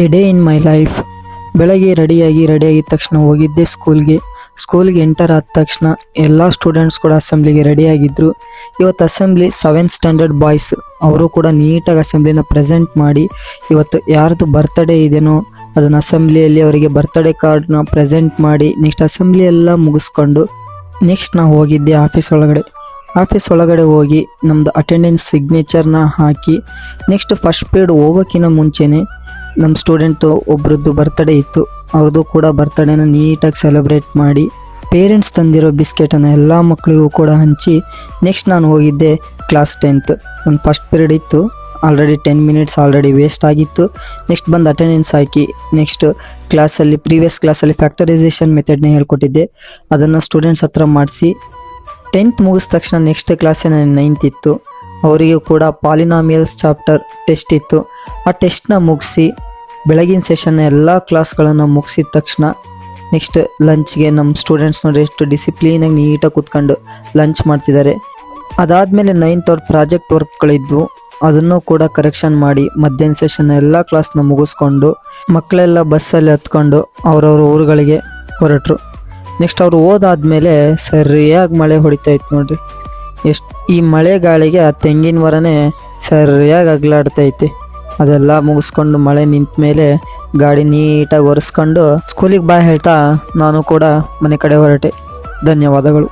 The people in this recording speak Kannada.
A day in my life. ಬೆಳಗ್ಗೆ ರೆಡಿಯಾಗಿದ ತಕ್ಷಣ ಹೋಗಿದ್ದೆ ಸ್ಕೂಲ್ಗೆ ಎಂಟರ್ ಆದ ತಕ್ಷಣ ಎಲ್ಲ ಸ್ಟೂಡೆಂಟ್ಸ್ ಕೂಡ ಅಸೆಂಬ್ಲಿಗೆ ರೆಡಿಯಾಗಿದ್ದರು. ಇವತ್ತು ಅಸೆಂಬ್ಲಿ 7th ಸ್ಟ್ಯಾಂಡರ್ಡ್ ಬಾಯ್ಸ್ ಅವರು ಕೂಡ ನೀಟಾಗಿ ಅಸೆಂಬ್ಲಿನ ಪ್ರೆಸೆಂಟ್ ಮಾಡಿ ಇವತ್ತು ಯಾರ್ದು ಬರ್ತ್ಡೇ ಇದೆನೋ ಅದನ್ನು ಅಸೆಂಬ್ಲಿಯಲ್ಲಿ ಅವರಿಗೆ ಬರ್ತ್ಡೇ ಕಾರ್ಡ್ನ ಪ್ರೆಸೆಂಟ್ ಮಾಡಿ ನೆಕ್ಸ್ಟ್ ಅಸೆಂಬ್ಲಿ ಎಲ್ಲ ಮುಗಿಸ್ಕೊಂಡು ನೆಕ್ಸ್ಟ್ ನಾವು ಹೋಗಿದ್ದೆ ಆಫೀಸ್ ಒಳಗಡೆ ಹೋಗಿ ನಮ್ಮದು ಅಟೆಂಡೆನ್ಸ್ ಸಿಗ್ನೇಚರ್ನ ಹಾಕಿ ನೆಕ್ಸ್ಟ್ ಫಸ್ಟ್ ಪೀರಿಯಡ್ ಹೋಗೋಕ್ಕಿಂತ ಮುಂಚೆನೇ ನಮ್ಮ ಸ್ಟೂಡೆಂಟು ಒಬ್ರದ್ದು ಬರ್ತ್ಡೇ ಇತ್ತು. ಅವ್ರದ್ದು ಕೂಡ ಬರ್ತ್ಡೇನ ನೀಟಾಗಿ ಸೆಲೆಬ್ರೇಟ್ ಮಾಡಿ ಪೇರೆಂಟ್ಸ್ ತಂದಿರೋ ಬಿಸ್ಕೆಟನ್ನು ಎಲ್ಲ ಮಕ್ಕಳಿಗೂ ಕೂಡ ಹಂಚಿ ನೆಕ್ಸ್ಟ್ ನಾನು ಹೋಗಿದ್ದೆ ಕ್ಲಾಸ್ 10th. ಒಂದು ಫಸ್ಟ್ ಪೀರಿಯಡ್ ಇತ್ತು, ಆಲ್ರೆಡಿ 10 ಮಿನಿಟ್ಸ್ ಆಲ್ರೆಡಿ ವೇಸ್ಟ್ ಆಗಿತ್ತು. ನೆಕ್ಸ್ಟ್ ಬಂದು ಅಟೆಂಡೆನ್ಸ್ ಹಾಕಿ ನೆಕ್ಸ್ಟ್ ಪ್ರೀವಿಯಸ್ ಕ್ಲಾಸಲ್ಲಿ ಫ್ಯಾಕ್ಟರೈಸೇಷನ್ ಮೆಥಡ್ನ ಹೇಳ್ಕೊಟ್ಟಿದ್ದೆ, ಅದನ್ನು ಸ್ಟೂಡೆಂಟ್ಸ್ ಹತ್ರ ಮಾಡಿಸಿ 10th ಮುಗಿದ ತಕ್ಷಣ ನೆಕ್ಸ್ಟ್ ಕ್ಲಾಸೇ 9th ಇತ್ತು. ಅವರಿಗೂ ಕೂಡ ಪಾಲಿನಾಮಿಯಲ್ಸ್ ಚಾಪ್ಟರ್ ಟೆಸ್ಟ್ ಇತ್ತು. ಆ ಟೆಸ್ಟ್ನ ಮುಗಿಸಿ ಬೆಳಗಿನ ಸೆಷನ್ನ ಎಲ್ಲ ಕ್ಲಾಸ್ಗಳನ್ನು ಮುಗಿಸಿದ ತಕ್ಷಣ ನೆಕ್ಸ್ಟ್ ಲಂಚ್ಗೆ ನಮ್ಮ ಸ್ಟೂಡೆಂಟ್ಸ್ ನೋಡಿ ಎಷ್ಟು ಡಿಸಿಪ್ಲೀನಾಗಿ ನೀಟಾಗಿ ಕೂತ್ಕೊಂಡು ಲಂಚ್ ಮಾಡ್ತಿದ್ದಾರೆ. ಅದಾದಮೇಲೆ 9th ಅವ್ರ ಪ್ರಾಜೆಕ್ಟ್ ವರ್ಕ್ಗಳಿದ್ವು, ಅದನ್ನು ಕೂಡ ಕರೆಕ್ಷನ್ ಮಾಡಿ ಮಧ್ಯಾಹ್ನ ಸೆಷನ್ ಎಲ್ಲ ಕ್ಲಾಸ್ನ ಮುಗಿಸ್ಕೊಂಡು ಮಕ್ಕಳೆಲ್ಲ ಬಸ್ಸಲ್ಲಿ ಹತ್ಕೊಂಡು ಅವ್ರವ್ರ ಊರುಗಳಿಗೆ ಹೊರಟರು. ನೆಕ್ಸ್ಟ್ ಅವ್ರು ಹೋದಾದ್ಮೇಲೆ ಸರಿಯಾಗಿ ಮಳೆ ಹೊಡಿತಾ ಇತ್ತು ನೋಡ್ರಿ. ಈ ಮಳೆ ಗಾಳಿಗೆ ಆ ತೆಂಗಿನ ಮರನೇ ಸರಿಯಾಗಿ ಅಗ್ಲಾಡ್ತೈತಿ. ಅದೆಲ್ಲ ಮುಗಿಸ್ಕೊಂಡು ಮಳೆ ನಿಂತ ಮೇಲೆ ಗಾಡಿ ನೀಟಾಗಿ ಒರೆಸ್ಕೊಂಡು ಸ್ಕೂಲಿಗೆ ಬಾಯ್ ಹೇಳ್ತಾ ನಾನು ಕೂಡ ಮನೆ ಕಡೆ ಹೊರಟೆ. ಧನ್ಯವಾದಗಳು.